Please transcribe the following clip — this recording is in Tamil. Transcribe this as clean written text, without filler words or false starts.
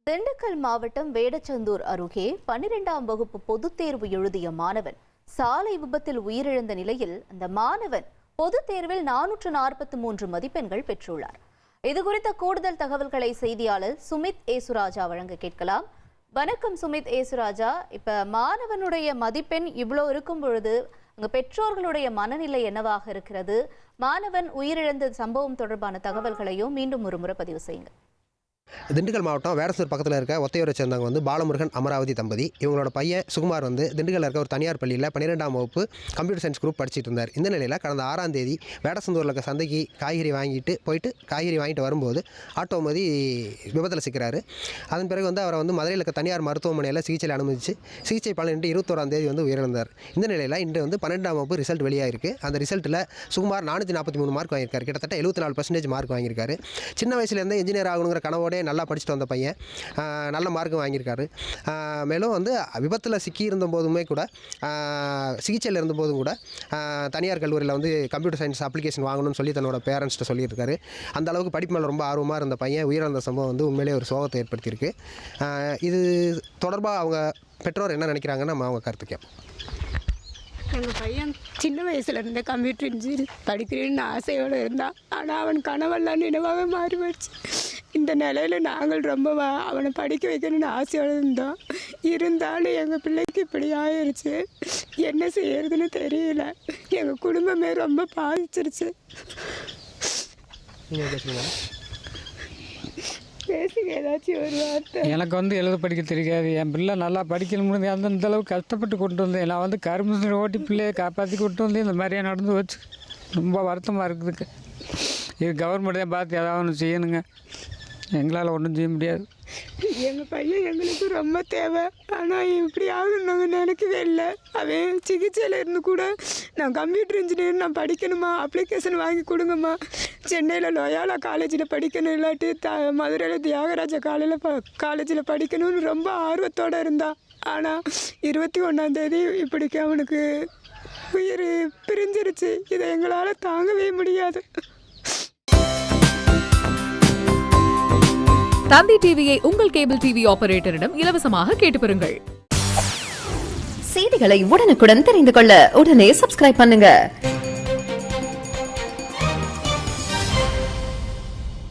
திண்டுக்கல் மாவட்டம் வேடச்சந்தூர் அருகே 12ஆம் வகுப்பு பொதுத் தேர்வு எழுதிய மாணவன் சாலை விபத்தில் உயிரிழந்த நிலையில் அந்த மாணவன் பொதுத் தேர்வில் 443 மதிப்பெண்கள் பெற்றுள்ளார். இதுகுறித்த கூடுதல் தகவல்களை செய்தியாளர் சுமித் ஏசுராஜா வழங்க கேட்கலாம். வணக்கம் சுமித் ஏசுராஜா. இப்ப மாணவனுடைய மதிப்பெண் இவ்வளோ இருக்கும் பொழுது அங்க பெற்றோர்களுடைய மனநிலை என்னவாக இருக்கிறது? மாணவன் உயிரிழந்த சம்பவம் தொடர்பான தகவல்களையும் மீண்டும் ஒரு முறை பதிவு செய்யுங்க. திண்டுக்கல் மாவட்டம் வேடசூர் பக்கத்தில் இருக்க ஒத்தையூரை சேர்ந்தவங்க பாலமுருகன் அமராவதி தம்பதி. இவங்களோட பையன் சுகுமார் திண்டுக்கல்ல இருக்க ஒரு தனியார் பள்ளியில் 12ஆம் வகுப்பு கம்ப்யூட்டர் சயின்ஸ் குரூப் படிச்சுட்டு இருந்தார். இந்த நிலையில் கடந்த 6ஆம் தேதி வேடசந்தூரில் இருக்க சந்தைக்கு காய்கறி வாங்கிட்டு வரும்போது ஆட்டோ மோதி விபத்தில் சிக்கிறாரு. அதன் பிறகு அவரை மதுரையில் இருக்க தனியார் மருத்துவமனையில் சிகிச்சையில் அனுமதிச்சு சிகிச்சை பலனின்றி 21ஆம் தேதி உயிரிழந்தார். இந்த நிலையில் இன்று 12ஆம் வகுப்பு ரிசல்ட் வெளியாயிருக்கு. அந்த ரிசல்ட்டில் சுகுமார் 443 மார்க் வாங்கியிருக்காரு. கிட்டத்தட்ட 74% மார்க் வாங்கியிருக்காரு. சின்ன வயசுலேருந்து இன்ஜினியர் ஆகணுங்கிற கனவோட நல்லா படிச்சுட்டு வந்த பையன் நல்ல மார்க் வாங்கியிருக்காரு. மேலும் விபத்தில் சிக்கியிருந்த போதுமே கூட சிகிச்சையில் இருந்தபோதும் கூட தனியார் கல்லூரியில் கம்ப்யூட்டர் சயின்ஸ் அப்ளிகேஷன் வாங்கணும்னு சொல்லி தன்னோட பேரண்ட்ஸ்கிட்ட சொல்லியிருக்காரு. அந்த அளவுக்கு படிப்பு மேலே ரொம்ப ஆர்வமாக இருந்த பையன் உயிரிழந்த சம்பவம் உண்மையிலே ஒரு சோகத்தை ஏற்படுத்தியிருக்கு. இது தொடர்பாக அவங்க பெற்றோர் என்ன நினைக்கிறாங்கன்னு நம்ம அவங்க கருத்து கேட்போம். எங்கள் பையன் சின்ன வயசுலேருந்தே கம்ப்யூட்டர் இன்ஜினியர் படிக்கிறேன்னு ஆசையோடு இருந்தான். ஆனால் அவன் கனவெல்லாம் நினைவாக மாறி போச்சு. இந்த நிலையில் நாங்கள் ரொம்ப அவனை படிக்க வைக்கணும்னு ஆசையோடு இருந்தாலும் எங்கள் பிள்ளைக்கு இப்படி ஆயிடுச்சு. என்ன செய்யறதுன்னு தெரியல. எங்கள் குடும்பமே ரொம்ப பாதிச்சிருச்சு. பேசுங்க ஏதாச்சும் ஒரு வார்த்தை. எனக்கு எழுத படிக்க தெரியாது. என் பிள்ளை நல்லா படிக்கணும்னு அந்த அளவுக்கு கஷ்டப்பட்டு கொண்டு வந்தேன். நான் கரும்பு ஓட்டி பிள்ளையை காப்பாற்றி கொண்டு வந்து இந்த மாதிரியே நடந்து வச்சு ரொம்ப வருத்தமாக இருக்குதுக்கு. இது கவர்மெண்ட் தான் பார்த்து ஏதாவது ஒன்று செய்யணுங்க. எங்களால் ஒன்றும் செய்ய முடியாது. எங்கள் பையன் எங்களுக்கு ரொம்ப தேவை. ஆனால் இப்படி ஆகுன்னு நாங்கள் நினைக்கவே இல்லை. அவன் சிகிச்சையில் இருந்து கூட நான் கம்ப்யூட்டர் இன்ஜினியர் நான் படிக்கணுமா, அப்ளிகேஷன் வாங்கி கொடுங்கம்மா, சென்னையில் லோயாலா காலேஜில் படிக்கணும், இல்லாட்டி மதுரையில் தியாகராஜ காலேஜில் படிக்கணும்னு ரொம்ப ஆர்வத்தோடு இருந்தான். ஆனால் 21ஆம் தேதி இப்படிக்கு அவனுக்கு உயிர் பிரிஞ்சிருச்சு. இதை எங்களால் தாங்கவே முடியாது. தந்தி டிவியை உங்கள் கேபிள் டிவி ஆபரேட்டரிடம் இலவசமாக கேட்டு பெறுங்கள். செய்திகளை உடனுக்குடன் தெரிந்து கொள்ள உடனே சப்ஸ்கிரைப் பண்ணுங்க.